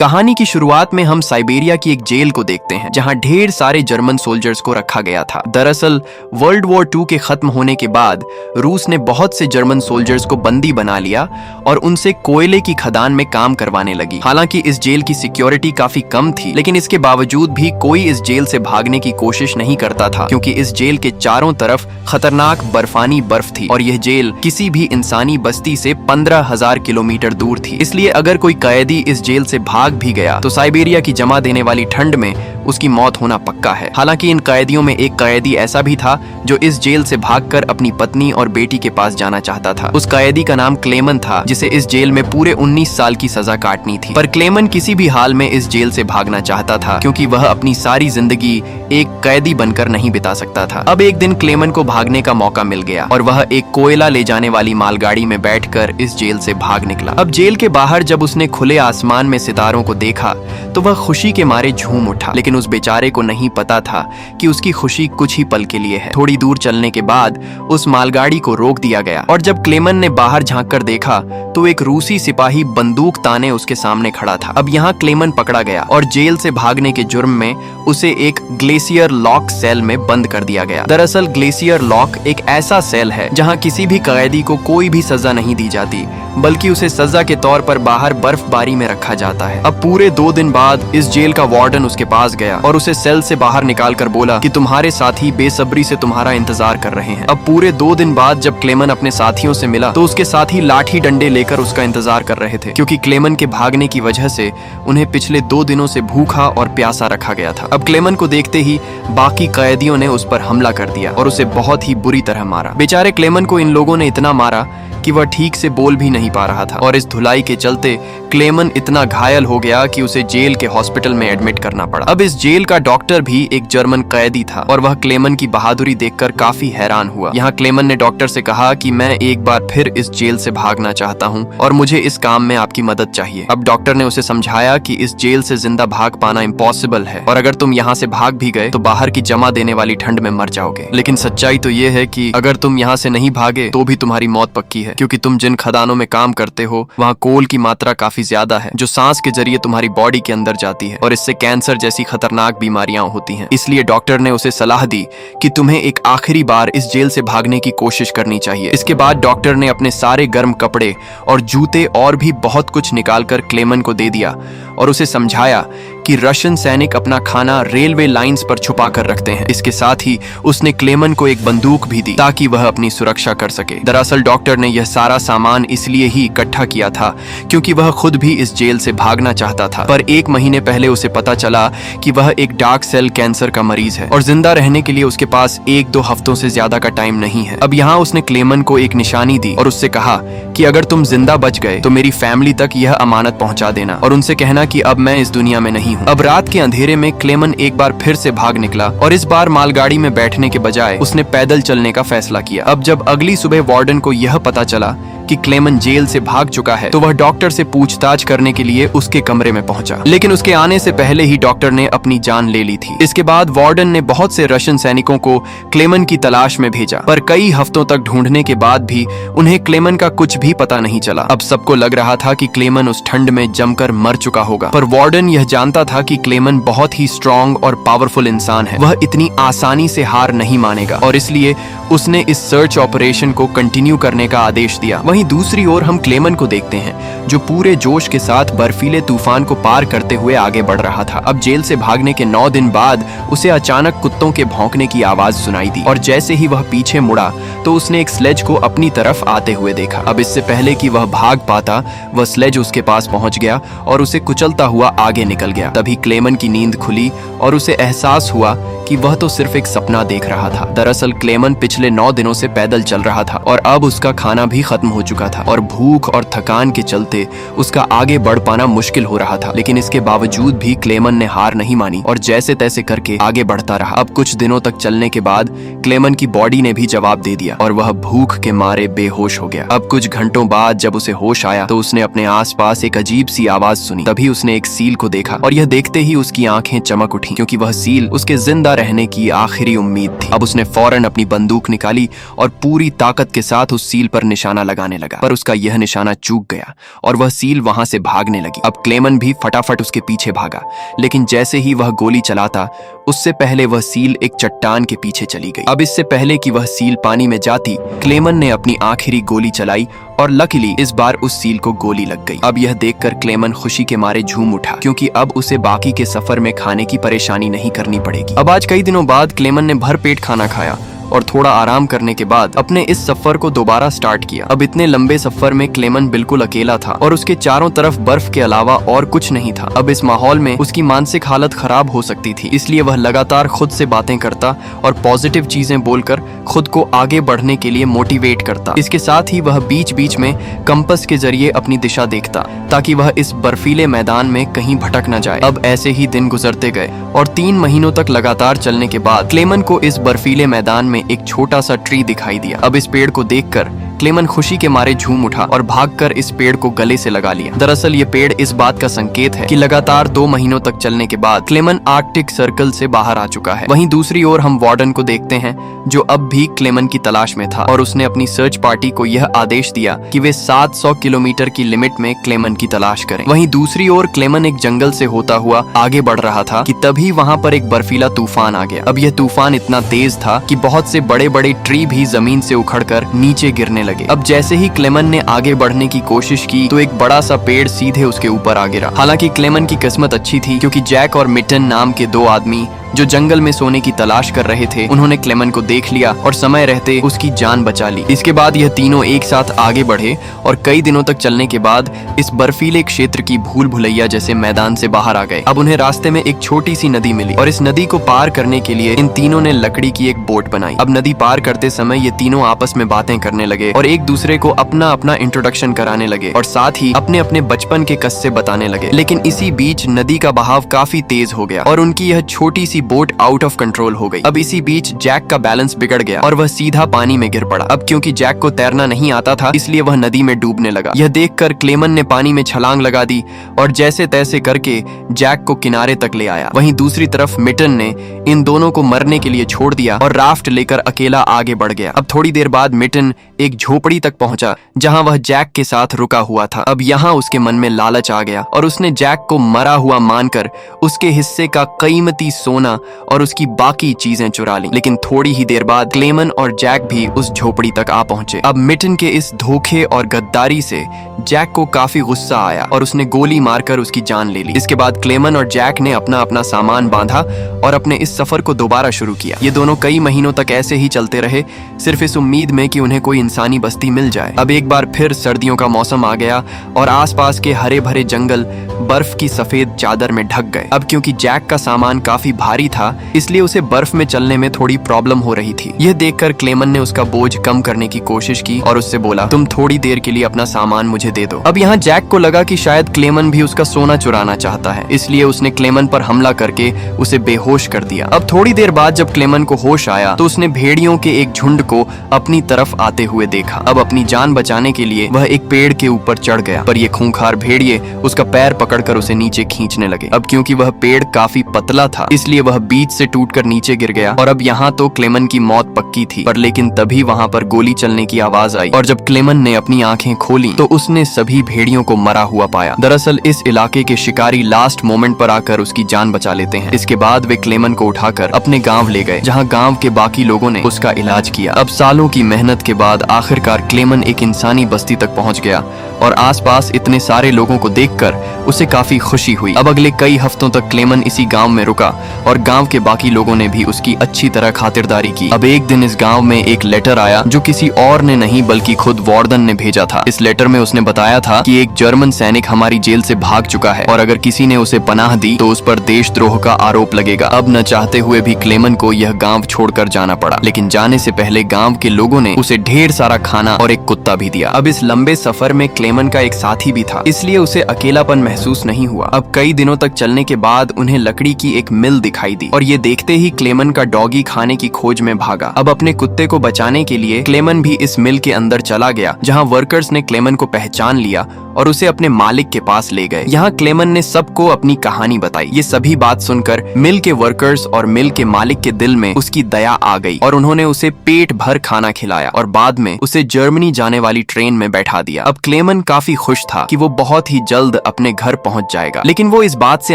कहानी की शुरुआत में हम साइबेरिया की एक जेल को देखते हैं जहां ढेर सारे जर्मन सोल्जर्स को रखा गया था। दरअसल वर्ल्ड वॉर 2 के खत्म होने के बाद रूस ने बहुत से जर्मन सोल्जर्स को बंदी बना लिया और उनसे कोयले की खदान में काम करवाने लगी। हालांकि इस जेल की सिक्योरिटी काफी कम थी, लेकिन इसके बावजूद भी कोई इस जेल से भागने की कोशिश नहीं करता था, क्योंकि इस जेल के चारों तरफ खतरनाक बर्फानी बर्फ थी और यह जेल किसी भी इंसानी बस्ती से 15,000 किलोमीटर दूर थी। इसलिए अगर कोई कैदी इस जेल से भाग भी गया तो साइबेरिया की जमा देने वाली ठंड में उसकी मौत होना पक्का है। हालांकि इन कैदियों में एक कैदी ऐसा भी था जो इस जेल से भागकर अपनी पत्नी और बेटी के पास जाना चाहता था। उस कैदी का नाम क्लेमन था, जिसे इस जेल में पूरे 19 साल की सजा काटनी थी। पर क्लेमन किसी भी हाल में इस जेल से भागना चाहता था, क्योंकि वह अपनी सारी जिंदगी एक कैदी बनकर नहीं बिता सकता था। अब एक दिन क्लेमन को भागने का मौका मिल गया और वह एक कोयला ले जाने वाली मालगाड़ी में बैठकर इस जेल से भाग निकला। अब जेल के बाहर जब उसने खुले आसमान में सितारों को देखा तो वह खुशी के मारे झूम उठा, लेकिन उस बेचारे को नहीं पता था कि उसकी खुशी कुछ ही पल के लिए है। थोड़ी दूर चलने के बाद उस मालगाड़ी को रोक दिया गया और जब क्लेमन ने बाहर झांककर देखा तो एक रूसी सिपाही बंदूक ताने उसके सामने खड़ा था। अब यहाँ क्लेमन पकड़ा गया और जेल से भागने के जुर्म में उसे एक ग्लेशियर लॉक सेल में बंद कर दिया गया। दरअसल ग्लेशियर लॉक एक ऐसा सेल है जहाँ किसी भी कैदी को कोई भी सजा नहीं दी जाती, बल्कि उसे सजा के तौर पर बाहर बर्फबारी में रखा जाता है। अब पूरे 2 दिन बाद इस जेल का वार्डन उसके पास गया और उसे सेल से बाहर निकाल कर बोला कि तुम्हारे साथी बेसब्री से तुम्हारा इंतजार कर रहे हैं। अब पूरे 2 दिन बाद जब क्लेमन अपने साथियों से मिला तो उसके साथी लाठी डंडे लेकर उसका इंतजार कर रहे थे, क्योंकि क्लेमन के भागने की वजह से उन्हें पिछले 2 दिनों से भूखा और प्यासा रखा गया था। अब क्लेमन को देखते ही बाकी कैदियों ने उस पर हमला कर दिया और उसे बहुत ही बुरी तरह मारा। बेचारे क्लेमन को इन लोगों ने इतना मारा कि वह ठीक से बोल भी नहीं पा रहा था और इस धुलाई के चलते क्लेमन इतना घायल हो गया कि उसे जेल के हॉस्पिटल में एडमिट करना पड़ा। अब इस जेल का डॉक्टर भी एक जर्मन कैदी था और वह क्लेमन की बहादुरी देखकर काफी हैरान हुआ। यहाँ क्लेमन ने डॉक्टर से कहा कि मैं एक बार फिर इस जेल से भागना चाहता हूँ और मुझे इस काम में आपकी मदद चाहिए। अब डॉक्टर ने उसे समझाया कि इस जेल से जिंदा भाग पाना इम्पॉसिबल है और अगर तुम यहाँ से भाग भी गए तो बाहर की जमा देने वाली ठंड में मर जाओगे। लेकिन सच्चाई तो ये है कि अगर तुम यहाँ से नहीं भागे तो भी तुम्हारी मौत पक्की है, क्योंकि तुम जिन खदानों में काम करते हो वहाँ कोल की मात्रा काफी ज्यादा है, जो सांस के जरिए तुम्हारी बॉडी के अंदर जाती है और इससे कैंसर जैसी खतरनाक बीमारियां होती हैं। इसलिए डॉक्टर ने उसे सलाह दी कि तुम्हें एक आखिरी बार इस जेल से भागने की कोशिश करनी चाहिए। इसके बाद डॉक्टर ने अपने सारे गर्म कपड़े और जूते और भी बहुत कुछ निकालकर क्लेमन को दे दिया और उसे समझाया कि रशियन सैनिक अपना खाना रेलवे लाइंस पर छुपा कर रखते हैं। इसके साथ ही उसने क्लेमन को एक बंदूक भी दी ताकि वह अपनी सुरक्षा कर सके। दरअसल डॉक्टर ने यह सारा सामान इसलिए ही इकट्ठा किया था क्योंकि वह खुद भी इस जेल से भागना चाहता था, पर 1 महीने पहले उसे पता चला कि वह एक डार्क सेल कैंसर का मरीज है और जिंदा रहने के लिए उसके पास 1-2 हफ्तों से ज्यादा का टाइम नहीं है। अब यहाँ उसने क्लेमन को एक निशानी दी और उससे कहा कि अगर तुम जिंदा बच गए तो मेरी फैमिली तक यह अमानत पहुंचा देना और उनसे कहना कि अब मैं इस दुनिया में नहीं हूँ। अब रात के अंधेरे में क्लेमन एक बार फिर से भाग निकला और इस बार मालगाड़ी में बैठने के बजाय उसने पैदल चलने का फैसला किया। अब जब अगली सुबह वार्डन को यह पता चला कि क्लेमन जेल से भाग चुका है तो वह डॉक्टर से पूछताछ करने के लिए उसके कमरे में पहुंचा, लेकिन उसके आने से पहले ही डॉक्टर ने अपनी जान ले ली थी। इसके बाद वार्डन ने बहुत से रशियन सैनिकों को क्लेमन की तलाश में भेजा, पर कई हफ्तों तक ढूंढने के बाद भी उन्हें क्लेमन का कुछ भी पता नहीं चला। अब सबको लग रहा था कि क्लेमन उस ठंड में जमकर मर चुका होगा, पर वार्डन यह जानता था कि क्लेमन बहुत ही स्ट्रॉन्ग और पावरफुल इंसान है, वह इतनी आसानी से हार नहीं मानेगा और इसलिए उसने इस सर्च ऑपरेशन को कंटिन्यू करने का आदेश दिया। वहीं दूसरी ओर हम क्लेमन को देखते हैं जो पूरे जोश के साथ बर्फीले तूफान को पार करते हुए आगे बढ़ रहा था। अब जेल से भागने के 9 दिन बाद उसे अचानक कुत्तों के भौंकने की आवाज सुनाई दी और जैसे ही वह पीछे मुड़ा तो उसने एक स्लेज को अपनी तरफ आते हुए देखा। अब इससे पहले कि वह भाग पाता वह स्लेज उसके पास पहुंच गया और उसे कुचलता हुआ आगे निकल गया। तभी क्लेमन की नींद खुली और उसे एहसास हुआ कि वह तो सिर्फ एक सपना देख रहा था। दरअसल क्लेमन पिछले 9 दिनों से पैदल चल रहा था और अब उसका खाना भी खत्म हो चुका था और भूख और थकान के चलते उसका आगे बढ़ पाना मुश्किल हो रहा था। लेकिन इसके बावजूद भी क्लेमन ने हार नहीं मानी और जैसे तैसे करके आगे बढ़ता रहा। अब कुछ दिनों तक चलने के बाद क्लेमन की बॉडी ने भी जवाब दे दिया और वह भूख के मारे बेहोश हो गया। अब कुछ घंटों बाद जब उसे होश आया तो उसने अपने आसपास एक अजीब सी आवाज सुनी। तभी उसने एक सील को देखा और यह देखते ही उसकी आंखें चमक उठी, क्योंकि वह सील उसके जिंदा रहने की आखिरी उम्मीद थी। अब उसने फौरन अपनी बंदूक निकाली और पूरी ताकत के साथ उस सील पर निशाना लगाने लगा, पर उसका यह निशाना चूक गया और वह सील वहां से भागने लगी। अब क्लेमन भी फटाफट उसके पीछे भागा, लेकिन जैसे ही वह गोली चलाता उससे पहले वह सील एक चट्टान के पीछे चली गई। अब इससे पहले कि वह सील पानी में जाती, क्लेमन ने अपनी आखिरी गोली चलाई और लकीली इस बार उस सील को गोली लग गई। अब यह देखकर क्लेमन खुशी के मारे झूम उठा, क्योंकि अब उसे बाकी के सफर में खाने की परेशानी नहीं करनी पड़ेगी। अब आज कई दिनों बाद क्लेमन ने भरपेट खाना खाया और थोड़ा आराम करने के बाद अपने इस सफर को दोबारा स्टार्ट किया। अब इतने लंबे सफर में क्लेमन बिल्कुल अकेला था और उसके चारों तरफ बर्फ के अलावा और कुछ नहीं था। अब इस माहौल में उसकी मानसिक हालत खराब हो सकती थी, इसलिए वह लगातार खुद से बातें करता और पॉजिटिव चीजें बोलकर खुद को आगे बढ़ने के लिए मोटिवेट करता। इसके साथ ही वह बीच बीच में कंपास के जरिए अपनी दिशा देखता, ताकि वह इस बर्फीले मैदान में कहीं भटक न जाए। अब ऐसे ही दिन गुजरते गए और 3 महीनों तक लगातार चलने के बाद क्लेमन को इस बर्फीले मैदान में एक छोटा सा ट्री दिखाई दिया। अब इस पेड़ को देखकर क्लेमन खुशी के मारे झूम उठा और भागकर इस पेड़ को गले से लगा लिया। दरअसल ये पेड़ इस बात का संकेत है कि लगातार 2 महीनों तक चलने के बाद क्लेमन आर्कटिक सर्कल से बाहर आ चुका है। वहीं दूसरी ओर हम वार्डन को देखते हैं, जो अब भी क्लेमन की तलाश में था और उसने अपनी सर्च पार्टी को यह आदेश दिया कि वे 700 किलोमीटर की लिमिट में क्लेमन की तलाश करें। वहीं दूसरी ओर क्लेमन एक जंगल से होता हुआ आगे बढ़ रहा था कि तभी वहां पर एक बर्फीला तूफान आ गया। अब यह तूफान इतना तेज था कि बहुत से बड़े बड़े ट्री भी जमीन से उखड़कर नीचे गिरने लगे। अब जैसे ही क्लेमन ने आगे बढ़ने की कोशिश की तो एक बड़ा सा पेड़ सीधे उसके ऊपर आ गिरा। हालांकि क्लेमन की किस्मत अच्छी थी, क्योंकि जैक और मिटन नाम के 2 आदमी जो जंगल में सोने की तलाश कर रहे थे, उन्होंने क्लेमन को देख लिया और समय रहते उसकी जान बचा ली। इसके बाद यह तीनों एक साथ आगे बढ़े और कई दिनों तक चलने के बाद इस बर्फीले क्षेत्र की भूल भुलैया जैसे मैदान से बाहर आ गए। अब उन्हें रास्ते में एक छोटी सी नदी मिली और इस नदी को पार करने के लिए इन तीनों ने लकड़ी की एक बोट बनाई। अब नदी पार करते समय ये तीनों आपस में बातें करने लगे और एक दूसरे को अपना अपना इंट्रोडक्शन कराने लगे और साथ ही अपने अपने बचपन के किस्से बताने लगे। लेकिन इसी बीच नदी का बहाव काफी तेज हो गया और उनकी यह छोटी सी बोट आउट ऑफ कंट्रोल हो गई। अब इसी बीच जैक का बैलेंस बिगड़ गया और वह सीधा पानी में गिर पड़ा। अब क्योंकि जैक को तैरना नहीं आता था, इसलिए वह नदी में डूबने लगा। यह देखकर क्लेमन ने पानी में छलांग लगा दी और जैसे तैसे करके जैक को किनारे तक ले आया। वहीं दूसरी तरफ मिटन ने इन दोनों को मरने के लिए छोड़ दिया और राफ्ट लेकर अकेला आगे बढ़ गया। अब थोड़ी देर बाद मिटन एक झोपड़ी तक पहुंचा, जहां वह जैक के साथ रुका हुआ था। अब यहाँ उसके मन में लालच आ गया और उसने जैक को मरा हुआ मानकर उसके हिस्से का कीमती सोना और उसकी बाकी चीजें चुरा ली। लेकिन थोड़ी ही देर बाद क्लेमन और जैक भी उस झोपड़ी तक आ पहुंचे। अब मिटन के इस धोखे और गद्दारी से जैक को काफी गुस्सा आया और उसने गोली मारकर उसकी जान ले ली। इसके बाद क्लेमन और जैक ने अपना अपना सामान बांधा और अपने इस सफर को दोबारा शुरू किया। ये दोनों कई महीनों तक ऐसे ही चलते रहे, सिर्फ इस उम्मीद में कि उन्हें कोई इंसानी बस्ती मिल जाए। अब एक बार फिर सर्दियों का मौसम आ गया और आसपास के हरे भरे जंगल बर्फ की सफेद चादर में ढक गए। अब क्योंकि जैक का सामान काफी भारी था, इसलिए उसे बर्फ में चलने में थोड़ी प्रॉब्लम हो रही थी। यह देखकर क्लेमन ने उसका बोझ कम करने की कोशिश की और उससे बोला, तुम थोड़ी देर के लिए अपना सामान मुझे दे दो। अब यहाँ जैक को लगा कि शायद क्लेमन भी उसका सोना चुराना चाहता है, इसलिए उसने क्लेमन पर हमला करके उसे बेहोश कर दिया। अब थोड़ी देर बाद जब क्लेमन को होश आया तो उसने भेड़ियों के एक झुंड को अपनी तरफ आते हुए देखा। अब अपनी जान बचाने के लिए वह एक पेड़ के ऊपर चढ़ गया, पर ये खूंखार भेड़िए उसका पैर पकड़कर उसे नीचे खींचने लगे। अब क्योंकि वह पेड़ काफी पतला था, इसलिए वह बीच से टूटकर नीचे गिर गया और अब यहाँ तो क्लेमन की मौत पक्की थी। पर लेकिन तभी वहाँ पर गोली चलने की आवाज आई और जब क्लेमन ने अपनी आंखें खोली तो उसने सभी भेड़ियों को मरा हुआ पाया। दरअसल इस इलाके के शिकारी लास्ट मोमेंट पर आकर उसकी जान बचा लेते हैं। इसके बाद वे क्लेमन को उठाकर अपने गांव ले गए, जहां गांव के बाकी लोगों ने उसका इलाज किया। अब सालों की मेहनत के बाद आखिरकार क्लेमन एक इंसानी बस्ती तक पहुंच गया और आसपास इतने सारे लोगों को देखकर उसे काफी खुशी हुई। अब अगले कई हफ्तों तक क्लेमन इसी गांव में रुका और गांव के बाकी लोगों ने भी उसकी अच्छी तरह खातिरदारी की। अब एक दिन इस गांव में एक लेटर आया जो किसी और ने नहीं बल्कि खुद वार्डन ने भेजा था। इस लेटर में उसने बताया था कि एक जर्मन सैनिक हमारी जेल से भाग चुका है और अगर किसी ने उसे पनाह दी तो उस पर देशद्रोह का आरोप लगेगा। अब न चाहते हुए भी क्लेमन को यह गांव छोड़कर जाना पड़ा, लेकिन जाने से पहले गांव के लोगों ने उसे ढेर सारा खाना और एक कुत्ता भी दिया। अब इस लंबे सफर में क्लेमन का एक साथी भी था, इसलिए उसे अकेलापन महसूस नहीं हुआ। अब कई दिनों तक चलने के बाद उन्हें लकड़ी की एक मिल दिखाई दिखाई दी और ये देखते ही क्लेमन का डॉगी खाने की खोज में भागा। अब अपने कुत्ते को बचाने के लिए क्लेमन भी इस मिल के अंदर चला गया, जहाँ वर्कर्स ने क्लेमन को पहचान लिया और उसे अपने मालिक के पास ले गए। यहाँ क्लेमन ने सबको अपनी कहानी बताई। ये सभी बात सुनकर मिल के वर्कर्स और मिल के मालिक के दिल में उसकी दया आ गई और उन्होंने उसे पेट भर खाना खिलाया और बाद में उसे जर्मनी जाने वाली ट्रेन में बैठा दिया। अब क्लेमन काफी खुश था कि वो बहुत ही जल्द अपने घर पहुंच जाएगा, लेकिन वो इस बात से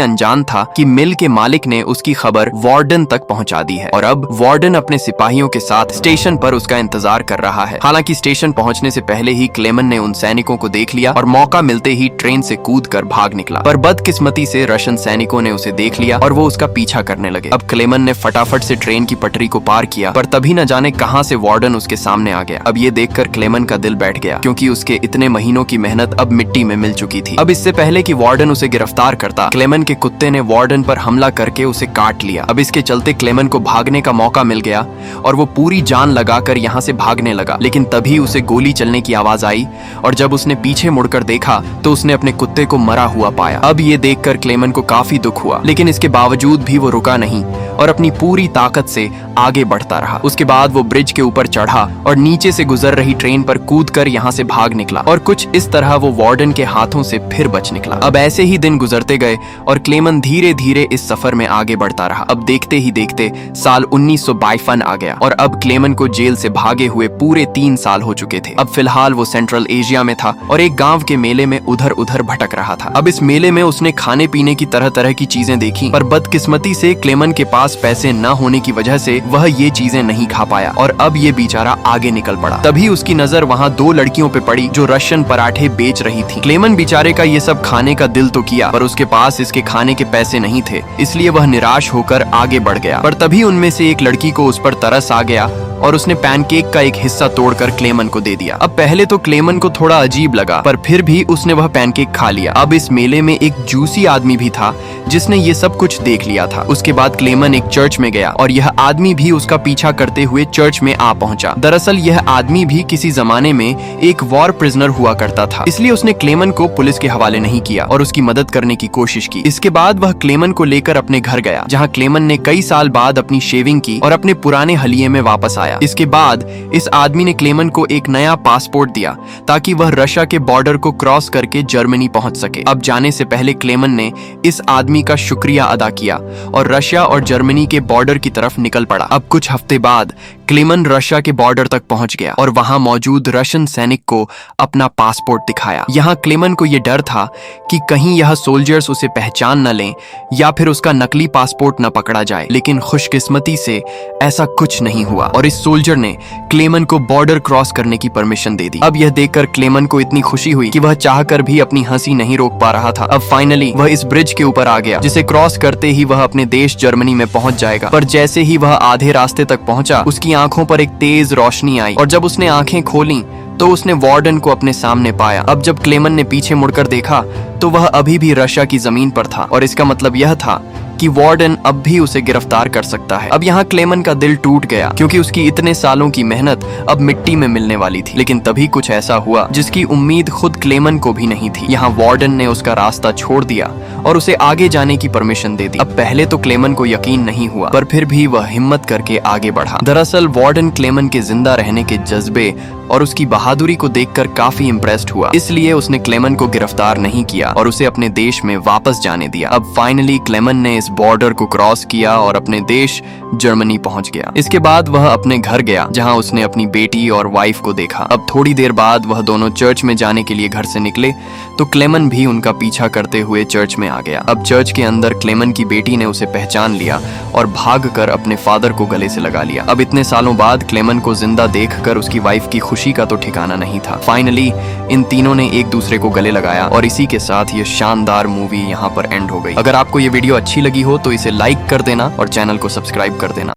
अनजान था कि मिल के मालिक ने उसकी खबर वार्डन तक पहुंचा दी है और अब वार्डन अपने सिपाहियों के साथ स्टेशन पर उसका इंतजार कर रहा है। हालांकि स्टेशन पहुंचने से पहले ही क्लेमन ने उन सैनिकों को देख लिया और मौका मिलते ही ट्रेन से कूदकर भाग निकला, पर बदकिस्मती से रशियन सैनिकों ने उसे देख लिया और वो उसका पीछा करने लगे। अब क्लेमन ने फटाफट से ट्रेन की पटरी को पार किया, पर तभी न जाने कहां से वार्डन उसके सामने आ गया। अब ये देखकर क्लेमन का दिल बैठ गया, क्योंकि उसके इतने महीनों की मेहनत अब मिट्टी में मिल चुकी थी। अब इससे पहले कि वार्डन उसे गिरफ्तार करता, क्लेमन के कुत्ते ने वार्डन पर हमला करके उसे काट लिया। अब इसके चलते क्लेमन को भागने का मौका मिल गया और वो पूरी जान लगाकर यहाँ से भागने लगा, लेकिन तभी उसे गोली चलने की आवाज आई और जब उसने पीछे मुड़कर देखा तो उसने अपने कुत्ते को मरा हुआ पाया। अब ये देखकर क्लेमन को काफी दुख हुआ, लेकिन इसके बावजूद भी वो रुका नहीं और अपनी पूरी ताकत से आगे बढ़ता रहा। उसके बाद वो ब्रिज के ऊपर चढ़ा और नीचे से गुजर रही ट्रेन पर कूदकर यहाँ से भाग निकला और कुछ इस तरह वो वार्डन के हाथों से फिर बच निकला। अब ऐसे ही दिन गुजरते गए और क्लेमन धीरे धीरे इस सफर में आगे बढ़ता रहा। अब देखते ही देखते साल 1952 आ गया और अब क्लेमन को जेल से भागे हुए पूरे 3 साल हो चुके थे। अब फिलहाल वो सेंट्रल एशिया में था और एक गांव के मेले में उधर उधर भटक रहा था। अब इस मेले में उसने खाने पीने की तरह तरह की चीजें देखी, पर बदकिस्मती से क्लेमन के पास पैसे न होने की वजह से वह ये चीजें नहीं खा पाया और अब ये बेचारा आगे निकल पड़ा। तभी उसकी नजर वहाँ 2 लड़कियों पे पड़ी जो रशियन पराठे बेच रही थी। क्लेमन बेचारे का ये सब खाने का दिल तो किया, पर उसके पास इसके खाने के पैसे नहीं थे, इसलिए वह निराश होकर आगे बढ़ गया। पर तभी उनमें से एक लड़की को उस पर तरस आ गया और उसने पैनकेक का एक हिस्सा तोड़कर क्लेमन को दे दिया। अब पहले तो क्लेमन को थोड़ा अजीब लगा, पर फिर भी उसने वह पैनकेक खा लिया। अब इस मेले में एक जूसी आदमी भी था जिसने ये सब कुछ देख लिया था। उसके बाद क्लेमन एक चर्च में गया और यह आदमी भी उसका पीछा करते हुए चर्च में आ पहुंचा। दरअसल यह आदमी भी किसी जमाने में एक वॉर प्रिजनर हुआ करता था, इसलिए उसने क्लेमन को पुलिस के हवाले नहीं किया और उसकी मदद करने की कोशिश की। इसके बाद वह क्लेमन को लेकर अपने घर गया, जहाँ क्लेमन ने कई साल बाद अपनी शेविंग की और अपने पुराने हलिये में वापस आया। इसके बाद इस आदमी ने क्लेमन को एक नया पासपोर्ट दिया ताकि वह रशिया के बॉर्डर को क्रॉस करके जर्मनी पहुंच सके। अब जाने से पहले क्लेमन ने इस आदमी का शुक्रिया अदा किया और रशिया और जर्मनी के बॉर्डर की तरफ निकल पड़ा। अब कुछ हफ्ते बाद क्लेमन रशिया के बॉर्डर तक पहुंच गया और वहां मौजूद रशियन सैनिक को अपना पासपोर्ट दिखाया। यहाँ क्लेमन को यह डर था कि कहीं यह सोल्जर्स उसे पहचान न लें या फिर उसका नकली पासपोर्ट न पकड़ा जाए, लेकिन खुशकिस्मती से ऐसा कुछ नहीं हुआ और इस सोल्जर ने क्लेमन को बॉर्डर क्रॉस करने की परमिशन दे दी। अब यह देखकर क्लेमन को इतनी खुशी हुई कि वह चाहकर भी अपनी हंसी नहीं रोक पा रहा था। अब फाइनली वह इस ब्रिज के ऊपर आ गया, जिसे क्रॉस करते ही वह अपने देश जर्मनी में पहुंच जाएगा। पर जैसे ही वह आधे रास्ते तक पहुंचा, उसकी आंखों पर एक तेज रोशनी आई और जब उसने आंखें खोली तो उसने वार्डन को अपने सामने पाया। अब जब क्लेमन ने पीछे मुड़कर देखा तो वह अभी भी रशिया की जमीन पर था और इसका मतलब यह था कि वार्डन अब भी उसे गिरफ्तार कर सकता है। अब यहाँ क्लेमन का दिल टूट गया, क्योंकि उसकी इतने सालों की मेहनत अब मिट्टी में मिलने वाली थी। लेकिन तभी कुछ ऐसा हुआ जिसकी उम्मीद खुद क्लेमन को भी नहीं थी। यहाँ वार्डन ने उसका रास्ता छोड़ दिया और उसे आगे जाने की परमिशन दे दी। अब पहले तो क्लेमन को यकीन नहीं हुआ, पर फिर भी वह हिम्मत करके आगे बढ़ा। दरअसल वार्डन क्लेमन के जिंदा रहने के जज्बे और उसकी बहादुरी को देखकर काफी इम्प्रेस्ड हुआ, इसलिए उसने क्लेमन को गिरफ्तार नहीं किया और उसे अपने देश में वापस जाने दिया। अब फाइनली क्लेमन ने इस बॉर्डर को क्रॉस किया और अपने देश जर्मनी पहुंच गया। इसके बाद वह अपने घर गया, जहां उसने अपनी बेटी और वाइफ को देखा। अब थोड़ी देर बाद वह दोनों चर्च में जाने के लिए घर से निकले तो क्लेमन भी उनका पीछा करते हुए चर्च में आ गया। अब चर्च के अंदर क्लेमन की बेटी ने उसे पहचान लिया और भागकर अपने फादर को गले से लगा लिया। अब इतने सालों बाद क्लेमन को जिंदा देखकर उसकी वाइफ की खुशी का तो ठिकाना नहीं था। फाइनली इन तीनों ने एक दूसरे को गले लगाया और इसी के साथ ये शानदार मूवी यहाँ पर एंड हो गई। अगर आपको ये वीडियो अच्छी लगी हो तो इसे लाइक कर देना और चैनल को सब्सक्राइब कर देना।